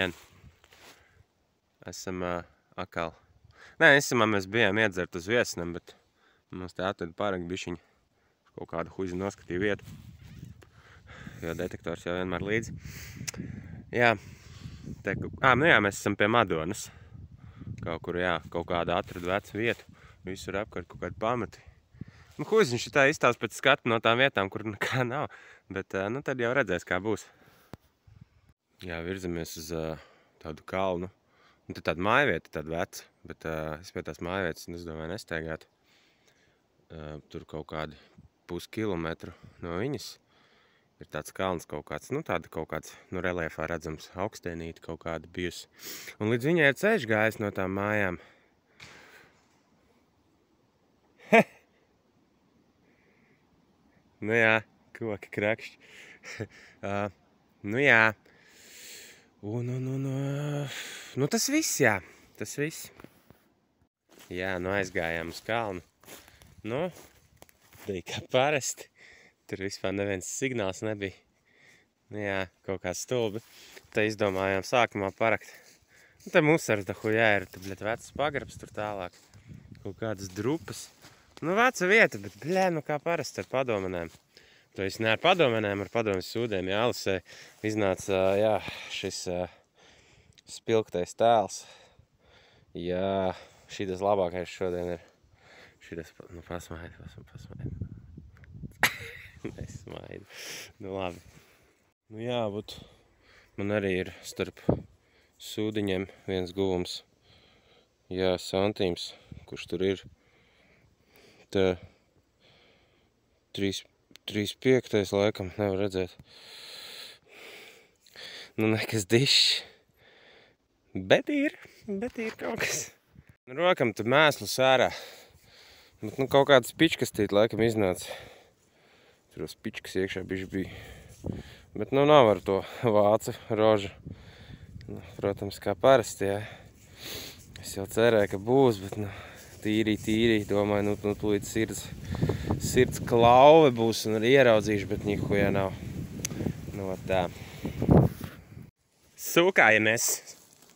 Labdien! Esam atkal. Nē, mēs bijām iedzert uz Viesnam, bet mums te atveda pārāk bišķiņu. Kaut kādu huizi noskatīja vietu. Jo detektors jau vienmēr līdzi. Jā. Mēs esam pie Madonas. Kaut kur, jā, kaut kāda atrada vecu vietu. Visur apkārt kaut kādi pamati. Huizi viņš tā izstāvs pēc skatu no tām vietām, kur nekā nav. Bet, tad jau redzēs, kā būs. Jā, virzamies uz tādu kalnu. Un tad tāda mājvieta, tāda veca, bet es pie tās mājvietas, es domāju, nestaigāt. Tur kaut kādi puskilometru no viņas ir tāds kalns kaut kāds, tāda kaut kāds, reliefā redzams augstēnīti kaut kāda bijusi. Un līdz viņai ir ceļš gājis no tām mājām. Jā, koki krakšķi. Jā. Tas viss, jā. Tas viss. Jā, aizgājām uz kalnu. Bija kā parasti. Tur vispār neviens signāls nebija. Jā, kaut kā stulbi. Te izdomājām sākumā parakt. Te mums ar dahujā ir vecs pagrabs tur tālāk. Kaut kādas drupas. Veca vieta, bet kā parasti ar padomenēm. To es ne ar padomenēm, ar padomes sūdēm jālasē. Iznāca, jā, šis spilgtais tēls. Jā, šitas labākais šodien ir. Šitas, pasmaidi. Nesmaidi. Labi. Jā, man arī ir starp sūdiņiem viens guvums. Jā, santīms, kurš tur ir. Tā 3,5 laikam, nevar redzēt. Nekas dišs. Bet ir kaut kas. Rokam tu mēslu sārā. Bet kaut kāds pičkastīt laikam iznāca. Tur uz pičkas iekšā bišķi bija. Bet nav ar to vācu rožu. Protams, kā parasti, jā. Es jau cerēju, ka būs, bet tīri, domāju, tūlīt sirds klauve būs un arī ieraudzīšu, bet nihuja nav. Tā. Sūkājamies,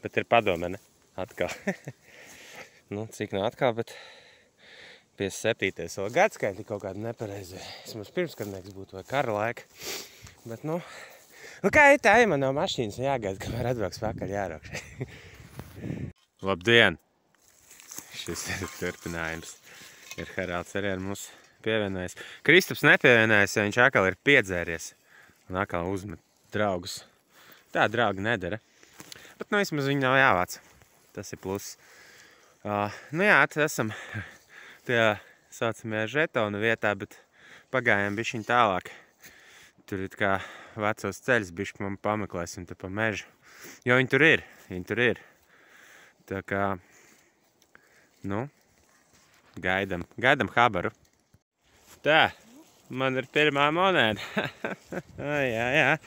bet ir padomene atkal. Cik nav atkal, bet 57. vēl gadskaitļi kaut kādi nepareizi. Vismaz pirmskadnieks būtu vai kara laika. Bet, kā ir tā, ja man nav mašīnas jāgaida, kamēr atbrauks pakaļ jāraukš. Labdien! Šis ir turpinājums. Ir Haralds arī ar mums pievienojies. Kristaps nepievienojies, jo viņš atkal ir piedzēries. Un atkal uzmet draugus. Tā draugi nedara. Bet vismaz viņi nav jāvāc. Tas ir pluss. Jā, tad esam tajā saucamajā žetonu vietā, bet pagājām bišķiņ tālāk. Tur ir kā vecos ceļus bišķi man pameklēsim te pa mežu. Jo viņi tur ir. Tā kā, gaidam habaru. Tā, man ir pirmā monēta. Jā.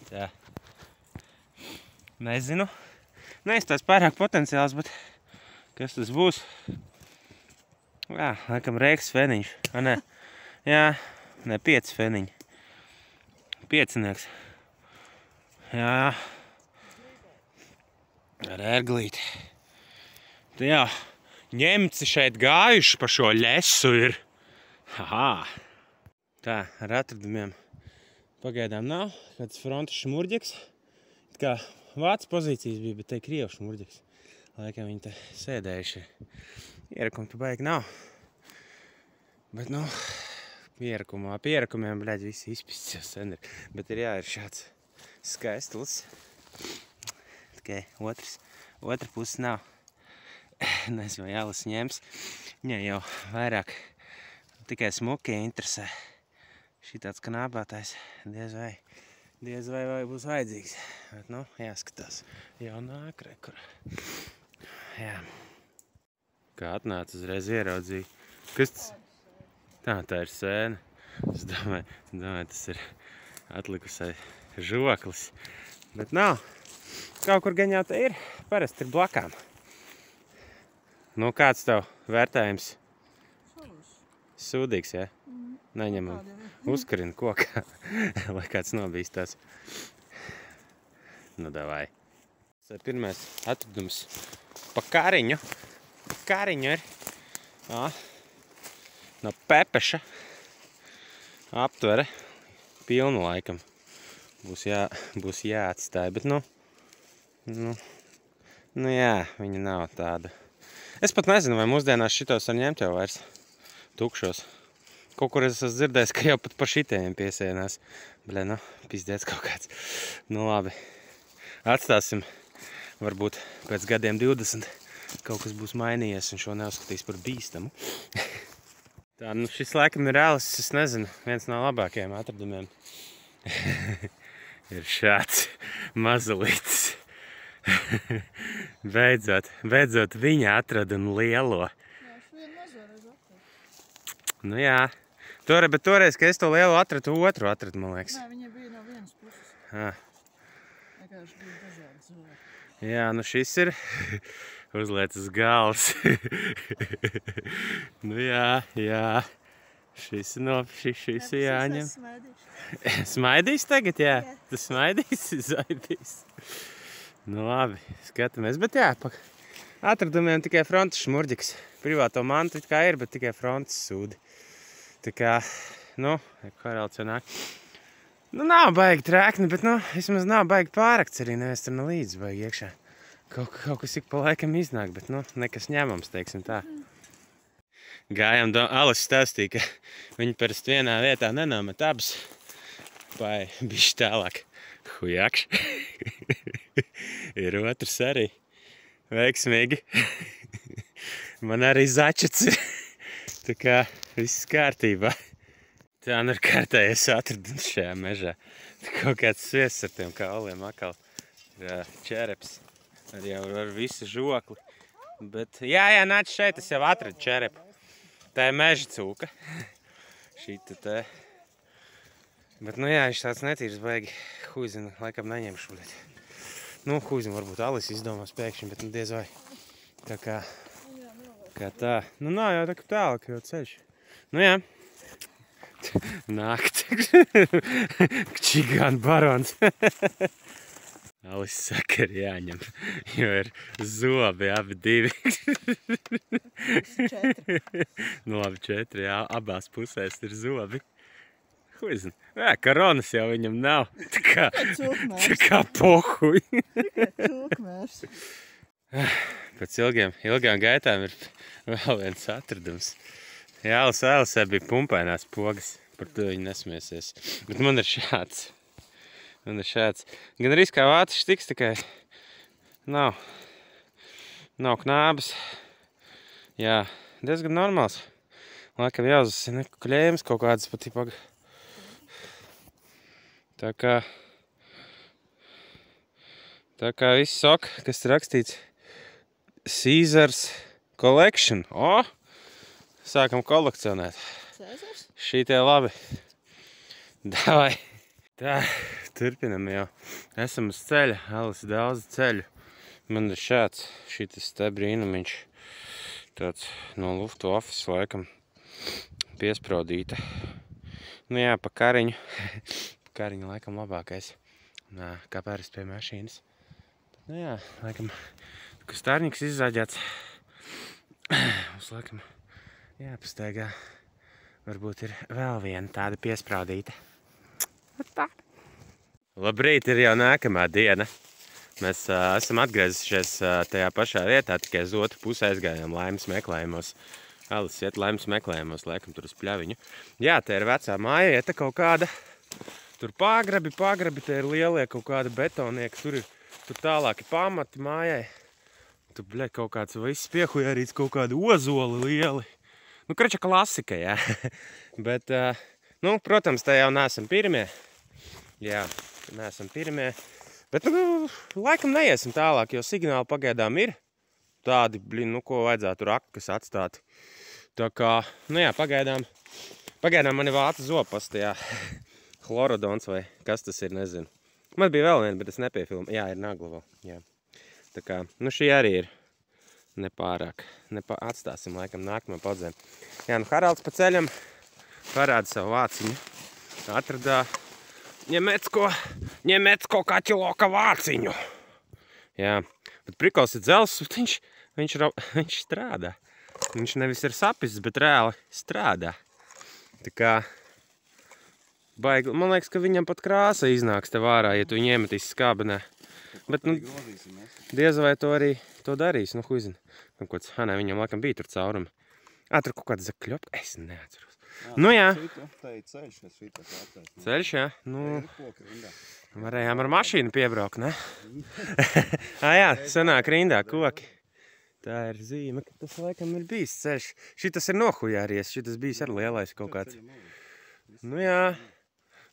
Tā. Nezinu. Neizstās pārāk potenciāls, bet kas tas būs? Jā, laikam Reiks feniņš. Jā, 5 feniņi. 5-nieks. Jā. Ar ērglīti. Jā, ņemci šeit gājuši pa šo ļesu ir. Tā, ar atradumiem pagaidām nav. Kāds frontes šmurģeks. Kā vācu pozīcijas bija, bet te krievu šmurģeks. Laikam viņi te sēdējuši. Ierakumi tu baigi nav. Bet, pierakumiem, visi izpists jau sen ir. Bet ir šāds skaistulis. Tikai otra puses nav. Nezinu, vai jālas ņems. Viņai jau vairāk tikai smuki interesē. Šitāds kanābātais diez vai būs vajadzīgs. Bet, jāskatās. Jau nāk rekur. Jā. Kā atnāca uzreiz ieraudzīja. Kas tas? Tā ir sēna. Es domāju, tas ir atlikusai žoklis. Bet nav. Kaut kur gan jau te ir. Parasti ir blakām. Kāds tev vērtējums? Sūdīgs, jā? Neņemam. Uzkarina kokā. Lai kāds nobīstās. Davai. Alicē pirmais atradums pa kariņu. Pa kariņu ir. Jā. No Pepeša. Aptvere. Pilnu laikam. Būs jāatstāja, bet nu jā, viņa nav tāda. Es pat nezinu, vai mūsdienās šitos var ņemt jau vairs tukšos. Kaut kur es esmu dzirdējis, ka jau pat pa šitējiem piesienās. Bļa, nu, pizdēts kaut kāds. Nu labi. Atstāsim. Varbūt pēc gadiem 20 kaut kas būs mainījies un šo neuzskatīs par bīstamu. Tā, nu šis laikam ir reāls, es nezinu, viens no labākajiem atradumiem. Ir šāds mazulītis. Beidzot viņa atrada un lielo. Nu jā. Bet toreiz, kad es to lielu atradu, otru atradu, man liekas. Nē, viņa bija no vienas puses. Vienkārši bija dažādas zoli. Jā, nu šis ir uzliec uz galvas. Nu jā. Šis ir jāņem. Smaidīs tagad, jā? Tu smaidīs, zaibīs. Nu labi, skatāmies. Bet jā, atradumiem tikai frontes šmurģiks. Privāto mantu it kā ir, bet tikai frontes sūdi. Tā kā, nu, korāls jau nāk. Nu, nav baigi trēkni, bet, nu, vismaz nav baigi pārakts arī, nevis tur līdzi baigi iekšā. Kaut kas ik pa laikam iznāk, bet, nu, nekas ņemams, teiksim tā. Gājām, Alis stāstīja, ka viņi parasti vienā vietā nenomet abas. Pai, bišķi tālāk. Hujakš. Ir otrs arī. Veiksmīgi. Man arī začets ir. Tā kā viss kārtībā. Tā nu ir kārtējies atradums šajā mežā. Tā kaut kāds sviests ar tiem kauliem akal. Ir čereps. Ar visu žokli. Bet jā, nāc šeit, es jau atradu čerepu. Tā ir meža cūka. Šīta te. Bet nu jā, viņš tāds netīrs baigi. Huizinu, laikam neņemšu. Nu, huizinu varbūt Alis izdomās pēkšņi, bet nu diez vai. Tā kā tā. Nu nav jau tā kā tālāk jau ceļš. Nu jā. Nākt. Čigāna barons. Alis saka, ir jāņem, jo ir zobi abi divi. 4. Nu labi, 4, jā. Abās pusēs ir zobi. Huizin. Jā, koronas jau viņam nav. Tā kā pohuj. Cūkmērs. Pēc ilgām gaitām ir vēl viens atradums. Jā, Alisē bija pumpainās pogas, par to viņi nesmiesies. Bet man ir šāds. Gan arī kā vācis tiks, tikai nav knābas. Jā, diezgan normāls. Laikam jāuzsina kļējums kaut kādas pat ipaga. Tā kā viss sok, kas ir rakstīts Caesars Collection. O! Sākam kolekcionēt. Cēzars? Šī tie labi. Davai. Tā, turpinam jau. Esam uz ceļa. Alis daudz ceļu. Man ir šāds, šitas te brīnumiņš. Tāds no Luftwaffes laikam piespraudīta. Nu jā, pa kariņu. Pa kariņu laikam labākais. Kā pāris pie mašīnas. Nu jā, laikam, ka stārņiks izzāģēts. Mums laikam jāpastaigā. Varbūt ir vēl viena tāda piesprādīta. Tā. Labrīt, ir jau nākamā diena. Mēs esam atgriezušies tajā pašā vietā, tikai uz otru pusi aizgājām laimes meklējumos. Alis iet laimes meklējumos, laikam tur uz pļaviņu. Jā, te ir vecā mājieta kaut kāda. Tur pagrabi, te ir lielie kaut kādi betonieki. Tur tālāki pamati mājai. Tur, bļa, kaut kāds viss piehujārīts, kaut kādi ozoli lieli. Nu, krača klasika, jā. Bet, nu, protams, te jau neesam pirmie. Jā, neesam pirmie. Bet, nu, laikam neiesim tālāk, jo signāli pagaidām ir. Tādi, blin, nu, ko vajadzētu rakas atstāt. Tā kā, nu jā, pagaidām mani vāca zopastā, jā. Chlorodons vai kas tas ir, nezinu. Man bija vēl viena, bet es nepiefilmu. Jā, ir nagla vēl. Jā. Tā kā, nu šī arī ir nepārāk. Atstāsim laikam nākamajam paudzēm. Jā, nu Haralds pa ceļam parāda savu vāciņu. Atradā ņemecko kaķiloka vāciņu. Jā, bet prikals ir dzels, viņš strādā. Viņš nevis ir sapis, bet reāli strādā. Tā kā baigi, man liekas, ka viņam pat krāsa iznāks te vārā, ja tu viņu iemetīs skābenē. Bet, nu, diez vai to arī to darīs, nu, huizina. Nē, viņam laikam bija tur caurumi. Tur kaut kāda zakļop, es neatceros. Nu, jā. Ceļš, jā. Nu, varējām ar mašīnu piebraukt, ne? Jā, sanāk rindā koki. Tā ir zīme, ka tas laikam ir bijis ceļš. Šitas ir nohujāries, šitas bijis ar lielais kaut kāds. Nu, jā.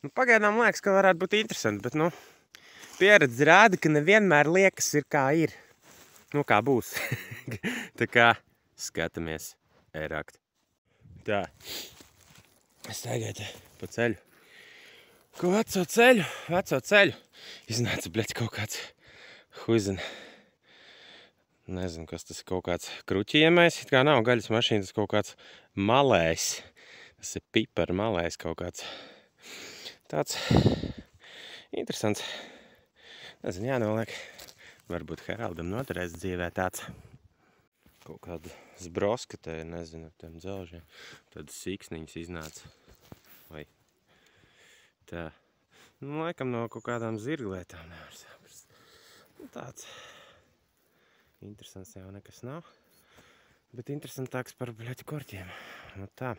Nu, pagaidām liekas, ka varētu būt interesanti, bet, nu, pieredze rāda, ka nevienmēr liekas ir kā ir. Nu, kā būs. Tā kā skatāmies ērākt. Tā. Es tagad pa ceļu. Ko veco ceļu. Iznāca, bļeķi, kaut kāds huizina. Nezinu, kas tas ir, kaut kāds kruķiemais. It kā nav gaļas mašīna, tas kaut kāds malējs. Tas ir pipara malējs kaut kāds. Tāds interesants. Nezinu, jānoliek. Varbūt Heraldam noturēs dzīvē tāds. Kaut kāda zbroska te, nezinu, ar tiem dzelžiem. Tad sīksniņas iznāca. Vai tā. Nu, laikam no kaut kādām zirglētām nevar saprast. Nu, tāds interesants jau nekas nav. Bet interesantāks par bļaķu korķiem. Nu, tā.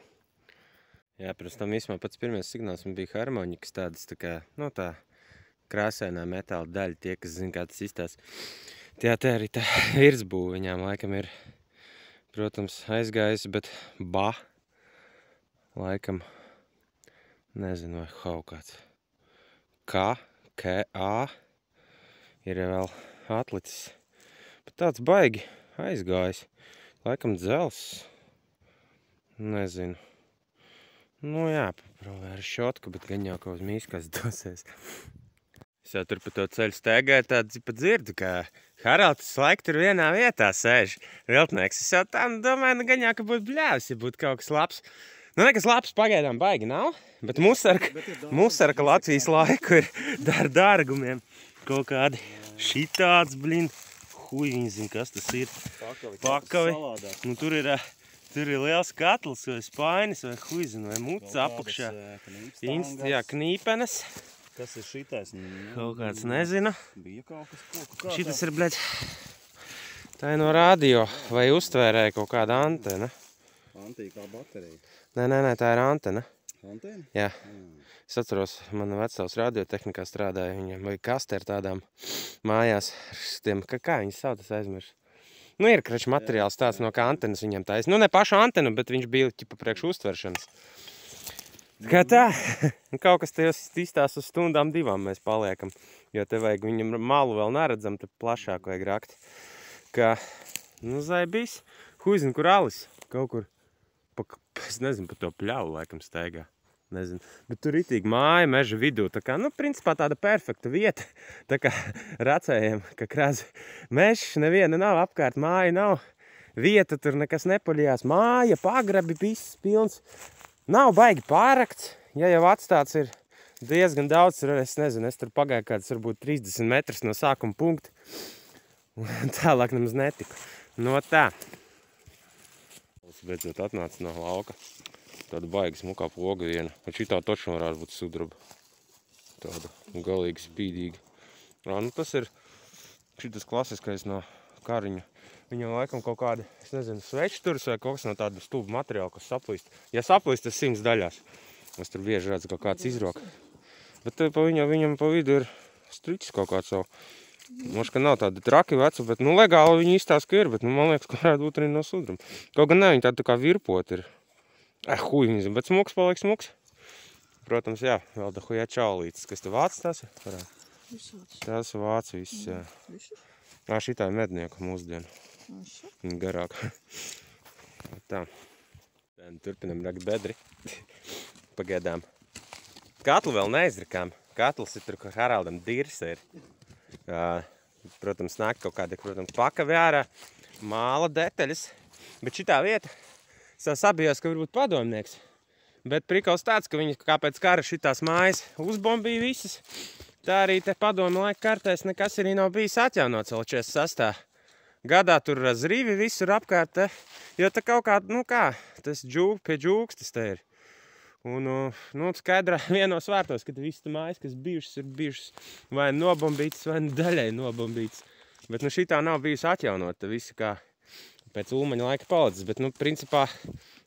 Jā, pirms tam īsumā pats pirmais signāls man bija harmonikas tādas, tā kā, nu, tā krāsainā metāla daļa. Tie, kas zina, kā tas izstās. Tie arī tā virsbūve viņām laikam ir, protams, aizgājis, bet laikam, nezinu, vai kaut kāds K-A ir vēl atlicis. Bet tāds baigi aizgājis. Laikam dzels. Nezinu. Nu jā, paprāvē ar šotku, bet gan jau kaut mīskas dosies. Es jau tur pa to ceļu steigāju, tādu pa dzirdu, ka Haralds laik tur vienā vietā sēž. Viltnieks. Es jau tā domāju, nu gan jau, ka būtu bļāvis, ja būtu kaut kas labs. Nu, nekas labs pagaidām baigi nav, bet musarka Latvijas laiku ir dar dārgumiem. Kaut kādi šitāds, blin. Hui, viņi zina, kas tas ir. Pakavi. Nu, tur ir liels katls vai spainis vai huizina vai muca apakšā. Jā, knīpenes. Kas ir šitais? Kaut kāds nezinu. Bija kaut kas Šitas ir, bļaļ, tā ir no radio vai uztvērēja kaut kāda antena. Antīkā baterija. Nē, tā ir antena. Antena? Jā. Es atceros, mana vecāvs radiotehnikā strādāja, viņam vai kaste ar tādām mājās, tiem, kā viņas sauc, es aizmirsu. Nu, ir kraču materiāls tāds, no kā antenas viņam taisa. Nu, ne pašu antenu, bet viņš bija ķipa priekš uztveršanas. Kā tā, kaut kas te izstās uz stundām divām mēs paliekam, jo te vajag viņam malu vēl neredzam, te plašāk vajag rakt. Kā, nu, zaibīs, huizin, kur alis, kaut kur, es nezinu, pa to pļauju laikam steigā. Nezinu, bet tur ritīgi māja meža vidū, tā kā, nu, principā tāda perfekta vieta, tā kā racējiem, ka krāzi mežs, neviena nav apkārt, māja nav, vieta tur nekas nepaļījās, māja, pagrabi, viss pilns, nav baigi pārakts, ja jau atstāts ir diezgan daudz, es nezinu, es tur pagāju kāds varbūt 30 metrus no sākuma punkta, un tālāk nemaz netiku. No tā. Beidzot atnāca no lauka. Tāda baigi smukā poga viena. Un šitā točno varētu būt sudraba. Tāda galīgi spīdīga. Nu, tas ir šitas klasiskais no kariņa. Viņam laikam kaut kādi, es nezinu, svečturis vai kaut kas no tāda stūba materiāla, kas saplīst. Ja saplīst, tas 100 daļās. Es tur bieži redzu kaut kāds izroka. Bet viņam pa vidu ir striķis kaut kāds savu. Moši, ka nav tādi traki veci, bet, nu, legāli viņi izstāsta, ka ir, bet, nu, man liekas, ka varētu būt arī no sudraba. Kaut gan ne, viņi tādi tā kā virpot ir. Hui, viņi zina, bet smuks paliek smuks. Protams, jā, vēl da hujā čaulītis. Kas te vācis tās ir? Tās vāc viss, jā. Šitā ir mednieku mūsdienu. Garāk. Tā. Turpinam rakt bedri. Pagaidām. Katlu vēl neizrakām. Katls ir tur, ka Haraldam dirs ir. Protams, nāk kaut kādi, protams, pakavi ārā, māla detaļas. Bet šitā vieta, es sabijos, ka varbūt padomnieks. Bet prikals tāds, ka viņi kāpēc kara šitās mājas uzbombīja visas. tā arī te padomu laika kartēs nekas arī nav bijis atjaunots vēl 46. gadā. Tur zrivi visur apkārt te, jo te kaut kā, nu kā, tas pie džūkstas te ir. Un, nu, skaidrā vienos vārtos, kad visi te mājas, kas bijušas, ir bijušas vai nobombītas, vai daļai nobombītas. Bet, nu, šitā nav bijusi atjaunota, visi kā pēc Ulmaņa laika palicis. Bet, nu, principā,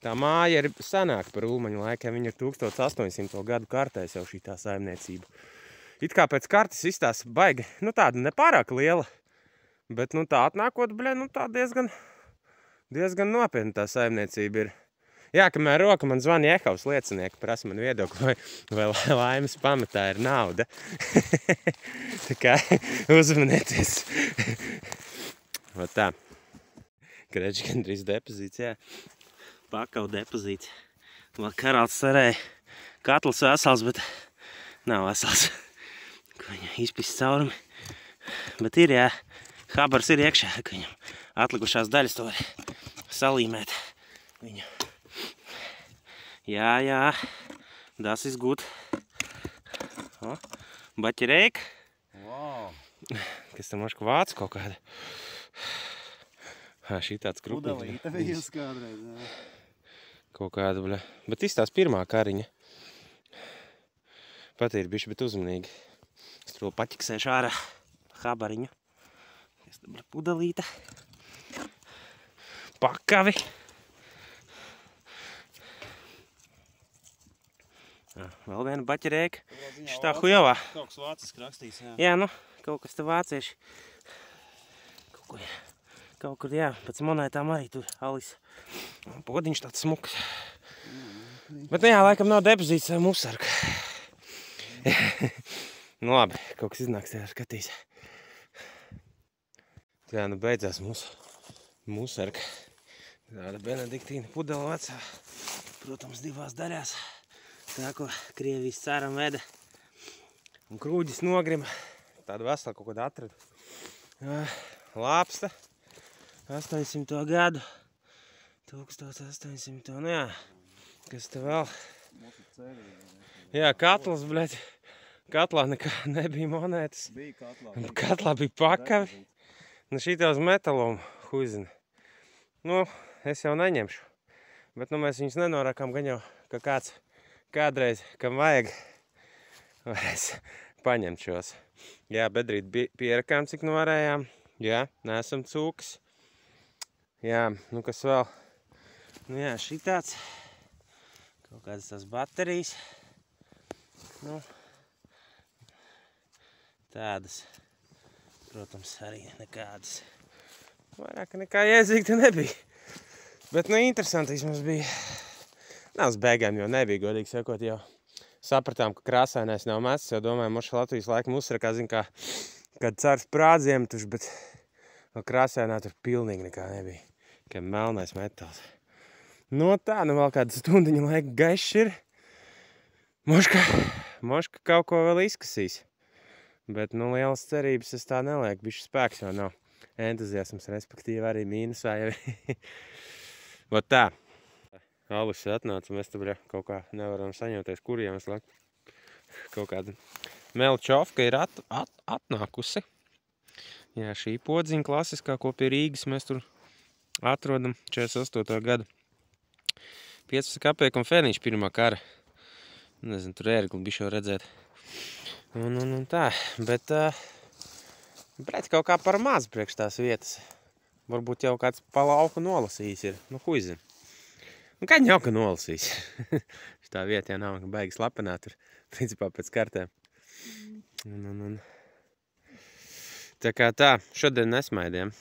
tā māja ir senāka par Ulmaņa laikiem. Viņa ir 1800. gadu kartēs jau šitā saimniecība. It kā pēc kartes izstās baigi, nu, tāda nepārāk liela. Bet, nu, tā atnākot, nu, tā diezgan nopietna tā saimniecība ir. Jā, kamēr roka man zvana Jehovas liecinieki, prasa man viedokli, vai laimes pamatā ir nauda. Tā kā uzmanieties. O tā. Kreģi gandrīz depozīts, jā. Pakau depozīts. Vēl karals cerēja katls vesels, bet nav vesels. Ka viņam izpist caurumi. Bet ir, jā, habars ir iekšā, ka viņam atlikušās daļas to var salīmēt viņu. Jā, das ist gut. O, baķereika. Wow. Kas tam moška vāca kaut kāda? Šī tāds krupīgs. Pudelīte bijis kādreiz, jā. Kaut kāda, bļa. Bet izstās pirmā kariņa. Patīri bišķi, bet uzmanīgi. Es tur paķiksēšu ārā habariņu. Es tur, bļa, pudelīte. Pakavi. Vēl viena baķerēka. Šitā hujovā. Kaut kas vāciski rakstīs, jā. Jā, nu, kaut kas te vācieši. Kaut kur, jā, pēc monētām arī tur alis. Podiņš tāds smuks. Bet, nu jā, laikam nav depozīts vai musarka. Nu labi, kaut kas iznāks tajā skatīs. Jā, nu beidzās musarka. Tāda Benediktīna pudela vecā. Protams, divās daļās. Tā, ko Krievijas cāram veda. Un krūģis nogrima. Tādu veselu kaut kādu atradu. Lāpsta. 800. gadu. 1800. Nu jā. Kas te vēl? Jā, katls, bļaļ. Katlā nekā nebija monētas. Bija katlā. Katlā bija pakavi. Nu šitā uz metalumu huizina. Nu, es jau neņemšu. Bet nu mēs viņus nenorakām, gan jau, ka kāds kādreiz, kam vajag, varēs paņemt šos. Jā, bedrīt pierakām, cik nu varējām. Jā, neesam cūkas. Jā, nu kas vēl? Nu jā, šitāds. Kaut kādas tās baterijas. Nu, tādas, protams, arī nekādas. Vairāk nekā jēdzīgi te nebija. Bet, nu, interesantīgs mums bija. Nav uz beigām, jo nebija, godīgi sakot, jau sapratām, ka krāsainais nav mests, jo domājam, moši Latvijas laika musrakā, zin, kā, kad cars prādziemtuši, bet vēl krāsainā tur pilnīgi nekā nebija. Kā melnais metāls. No tā, nu vēl kāda stundiņa laika gaišs ir. Moška kaut ko vēl izkasīs. Bet, nu, lielas cerības es tā nelieku, bišķi spēks jau nav. Entuziasms, respektīvi arī mīnusā jau ir. Vot tā. Alis atnāca, mēs tur kaut kā nevaram saņemties, kur iemesli. Kaut kāda melčovka ir atnākusi. Jā, šī podziņa klasiskā, ko pie Rīgas mēs tur atrodam 48. gadu. 15 kapeiku un fēniņš pirmā kara. Nezinu, tur ērgli bišķi jau redzēt. Un tā, bet kaut kā par maz priekš tās vietas. Varbūt jau kāds pa lauku nolasījis ir. Nu, huizin. Nu, kā jau ka nolasīs. Šitā vieta jau nav baigi slapenā tur, principā pēc kartēm. Tā kā tā, šodien nesmaidiem.